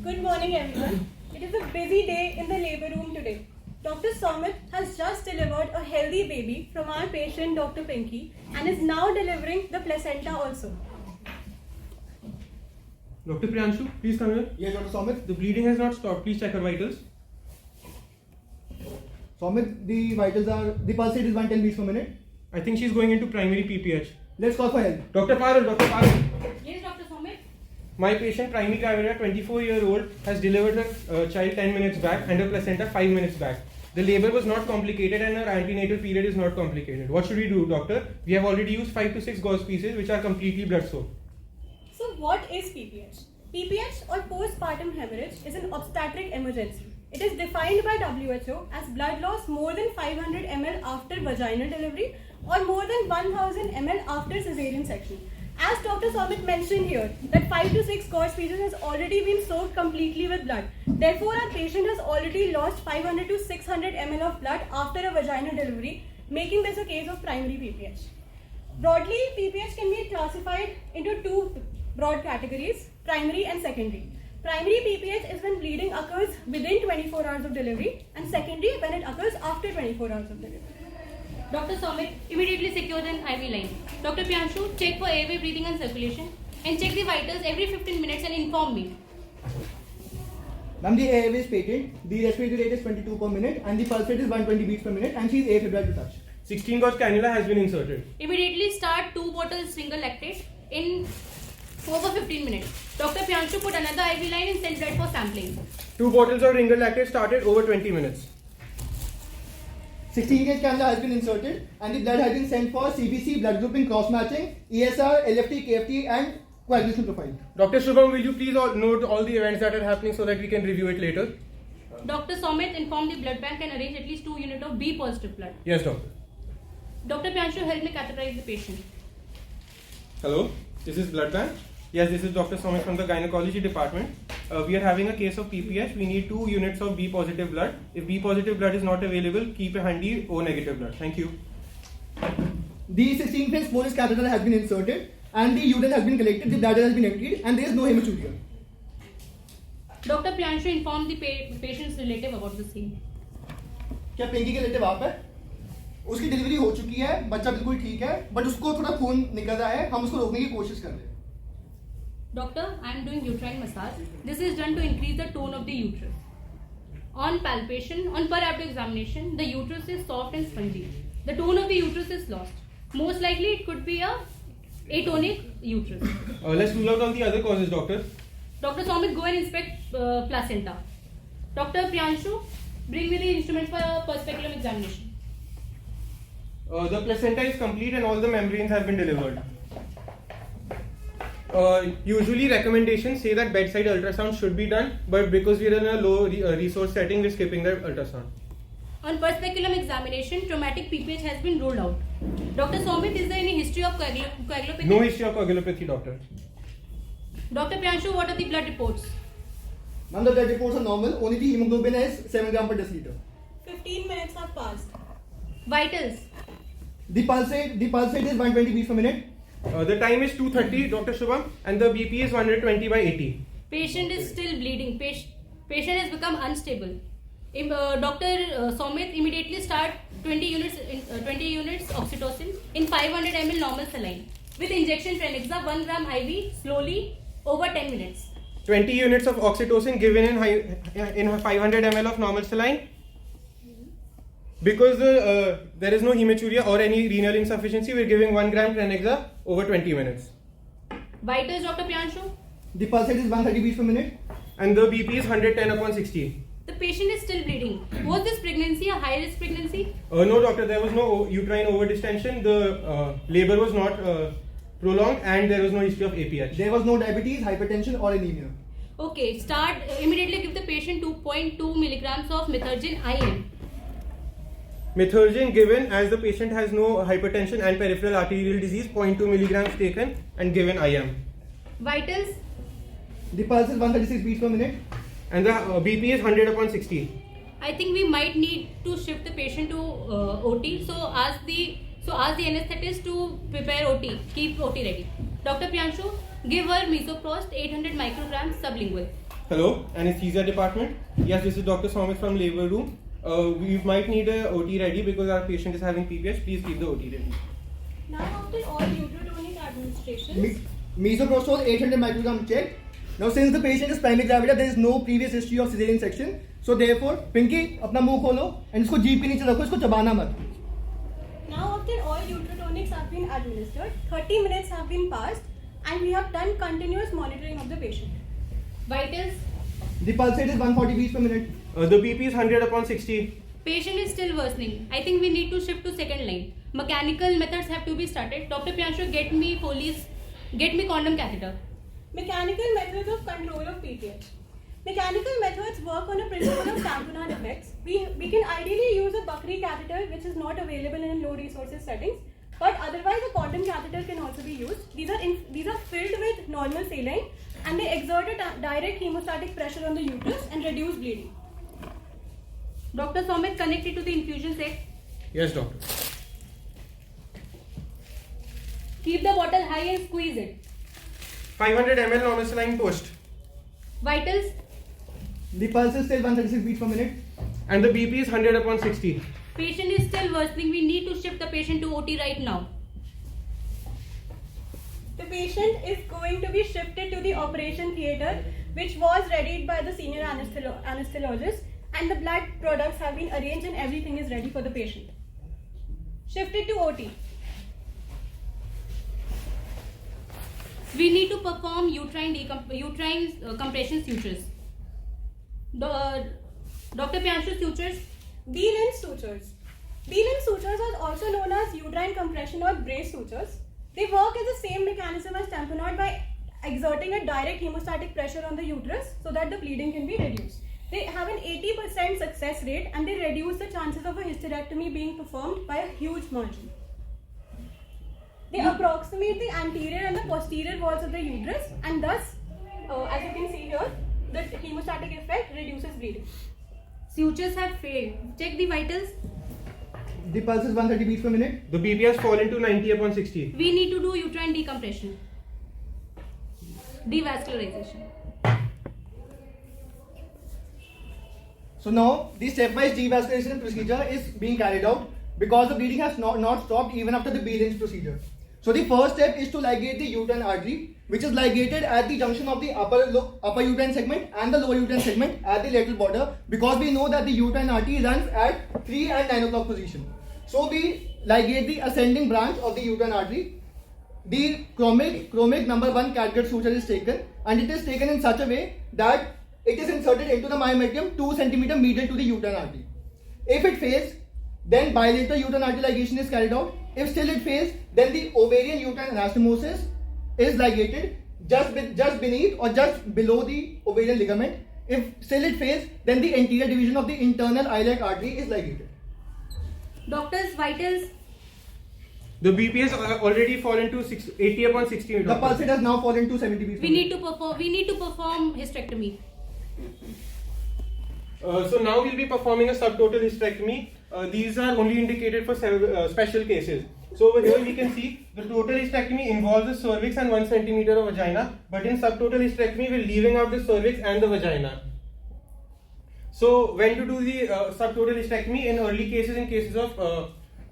Good morning, everyone. It is a busy day in the labor room today. Dr. Somit has just delivered a healthy baby from our patient, Dr. Pinky, and is now delivering the placenta also. Dr. Priyanshu, please come here. Yes, Dr. Somit. The bleeding has not stopped. Please check her vitals. Somit, the vitals are, the pulse rate is 110 beats per minute. I think she's going into primary PPH. Let's call for help. Dr. Parul. Yes, Dr. Somit. My patient, primary catheter, 24-year-old, has delivered her child 10 minutes back and her placenta 5 minutes back. The labor was not complicated and her antenatal period is not complicated. What should we do, doctor? We have already used 5 to 6 gauze pieces which are completely blood soaked. So, what is PPH? PPH or postpartum hemorrhage is an obstetric emergency. It is defined by WHO as blood loss more than 500 ml after vaginal delivery or more than 1000 ml after cesarean section. As Dr. Somit mentioned here, that 5 to 6 gauze pieces has already been soaked completely with blood. Therefore, our patient has already lost 500 to 600 ml of blood after a vaginal delivery, making this a case of primary PPH. Broadly, PPH can be classified into two broad categories, primary and secondary. Primary PPH is when bleeding occurs within 24 hours of delivery, and secondary when it occurs after 24 hours of delivery. Dr. Somit, immediately secure an IV line. Dr. Priyanshu, check for airway breathing and circulation and check the vitals every 15 minutes and inform me. Ma'am, the airway is patent, the respiratory rate is 22 per minute and the pulse rate is 120 beats per minute and she is afebrile to touch. 16 gauge cannula has been inserted. Immediately start 2 bottles single lactate in over 15 minutes. Dr. Priyanshu, put another IV line and send blood for sampling. 2 bottles of Ringal lactate started over 20 minutes. 16 gauge cannula has been inserted and the blood has been sent for CBC, blood grouping, cross matching, ESR, LFT, KFT and coagulation profile. Dr. Shubham, will you please note all the events that are happening so that we can review it later? Dr. Somit, inform the blood bank and arrange at least 2 units of B positive blood. Yes, doctor. Dr. Priyanshu, help me catheterize the patient. Hello, this is blood bank. Yes, this is Dr. Somit from the gynecology department. We are having a case of PPH. We need 2 units of B positive blood. If B positive blood is not available, keep a handy O negative blood. Thank you. The 16 French Polish catheter has been inserted and the urine has been collected, the bladder has been emptied and there is no hematuria. Dr. Priyanshu, inform the patient's relative about the same. क्या पिंकी के relative आप है? उसकी delivery हो चुकी है, बच्चा बिल्कुल ठीक है, बट उसको थोड़ा खून निकल रहा है, हम उसको रोकने की कोशिश कर रहे हैं. Doctor, I am doing uterine massage. This is done to increase the tone of the uterus. On palpation, on per abdomen examination, the uterus is soft and spongy. The tone of the uterus is lost. Most likely, it could be a atonic uterus. Let's rule out all the other causes, doctor. Dr. Somit, go and inspect placenta. Dr. Priyanshu, bring me the instruments for a per speculum examination. The placenta is complete and all the membranes have been delivered. Usually recommendations say that bedside ultrasound should be done, but because we are in a low resource setting, we're skipping the ultrasound. On per speculum examination, traumatic PPH has been ruled out. Dr. Somit, is there any history of coagulopathy? No history of coagulopathy, doctor. Dr. Priyanshu, what are the blood reports? None of the blood reports are normal, only the hemoglobin is 7 gram per deciliter. 15 minutes have passed. Vitals. The pulse rate is 120 beats per minute. The time is 2:30, Dr. Shubham, and the BP is 120 by 80. Patient is still bleeding. Patient has become unstable. Dr. Somit, immediately start 20 units oxytocin in 500 ml normal saline with injection Trenexa 1 gram IV slowly over 10 minutes. 20 units of oxytocin given in 500 ml of normal saline. Because there is no hematuria or any renal insufficiency, we're giving 1 gram Trenexa over 20 minutes. Vitals, Dr. Priyanshu. The pulse rate is 130 beats per minute. And the BP is 110/60. The patient is still bleeding. Was this pregnancy a high-risk pregnancy? No, doctor, there was no uterine overdistension. The labor was not prolonged and there was no history of APH. There was no diabetes, hypertension or anemia. Okay, start immediately give the patient 2.2 milligrams of Methergin IM. Methergin given as the patient has no hypertension and peripheral arterial disease, 0.2 milligrams taken and given IM. Vitals. The pulse is 136 beats per minute. And the BP is 100/60. I think we might need to shift the patient to OT. So ask the anesthetist to prepare OT. Keep OT ready. Dr. Priyanshu, give her Misoprost 800 micrograms sublingual. Hello, anesthesia department. Yes, this is Dr. Somit from labor room. We might need a OT ready because our patient is having PPH. Please keep the OT ready. Now after all uterotonic administrations, Misoprostol 800 microgram checked. Now since the patient is primary gravida, there is no previous history of cesarean section. So therefore, Pinky, अपना मुंह खोलो and इसको जीभ के नीचे रखो, इसको चबाना मत. now after all uterotonics have been administered, 30 minutes have been passed and we have done continuous monitoring of the patient. Vitals. The pulse rate is 140 beats per minute. The BP is 100/60. Patient is still worsening. I think we need to shift to second line. Mechanical methods have to be started. Dr. Priyanshu, get me Foley's, get me condom catheter. Mechanical methods of control of PPH. Mechanical methods work on a principle of tamponade effects. We can ideally use a Buckley catheter which is not available in low resources settings, but otherwise a condom catheter can also be used. These are filled with normal saline and they exert a direct hemostatic pressure on the uterus and reduce bleeding. Dr. Somit, connect it to the infusion set. Yes, doctor. Keep the bottle high and squeeze it. 500 ml normal saline post. Vitals. The pulse is still 136 beats per minute. And the BP is 100/60. Patient is still worsening. We need to shift the patient to OT right now. The patient is going to be shifted to the operation theatre, which was readied by the senior anesthesiologist, and the blood products have been arranged and everything is ready for the patient. Shifted to OT. We need to perform uterine compression sutures. Dr. Priyanshu, sutures. B-Lin sutures. B-Lin sutures are also known as uterine compression or brace sutures. They work as the same mechanism as tamponade by exerting a direct hemostatic pressure on the uterus so that the bleeding can be reduced. They have an 80% success rate and they reduce the chances of a hysterectomy being performed by a huge margin. They approximate the anterior and the posterior walls of the uterus and thus, as you can see here, the hemostatic effect reduces bleeding. Sutures have failed. Check the vitals. The pulse is 130 beats per minute. The BP has fallen to 90/60. We need to do uterine decompression. Devascularization. So now the stepwise devascularization procedure is being carried out because the bleeding has not stopped even after the B-Lin procedure. So the first step is to ligate the uterine artery, which is ligated at the junction of the upper uterine segment and the lower uterine segment at the lateral border, because we know that the uterine artery runs at 3 and 9 o'clock position. So we ligate the ascending branch of the uterine artery. The chromic number 1 catgut suture is taken, and it is taken in such a way that it is inserted into the myometrium 2 cm medial to the uterine artery. If it fails, then bilateral uterine artery ligation is carried out. If still it fails, then the ovarian uterine anastomosis is ligated just beneath or just below the ovarian ligament. If still it fails, then the anterior division of the internal iliac artery is ligated. Doctors, vitals. The BP has already fallen to 80/60. The pulse rate has now fallen to 70 beats. We need to perform hysterectomy. So now we'll be performing a subtotal hysterectomy. These are only indicated for special cases. So over here we can see the total hysterectomy involves the cervix and 1 centimeter of vagina, but in subtotal hysterectomy we're leaving out the cervix and the vagina. So when to do the subtotal hysterectomy? In early cases, in cases of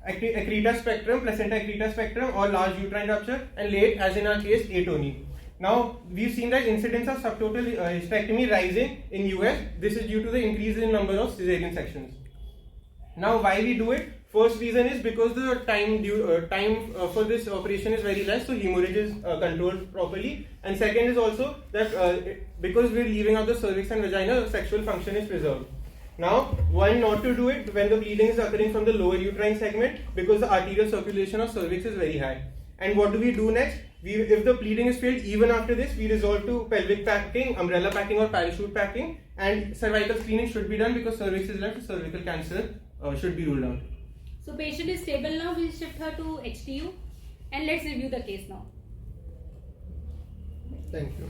accreta spectrum, placenta accreta spectrum or large uterine rupture, and late, as in our case, atony. Now we've seen that incidence of subtotal hysterectomy rising in US. This is due to the increase in number of cesarean sections. Now why we do it? First reason is because the time for this operation is very less, so hemorrhage is controlled properly. And second is also that because we're leaving out the cervix and vagina, sexual function is preserved. Now, why not to do it when the bleeding is occurring from the lower uterine segment? Because the arterial circulation of cervix is very high. And what do we do next? If the bleeding is failed, even after this, we resort to pelvic packing, umbrella packing or parachute packing, and cervical screening should be done because cervix is left, cervical cancer should be ruled out. So patient is stable now. We'll shift her to HTU and let's review the case now. Thank you.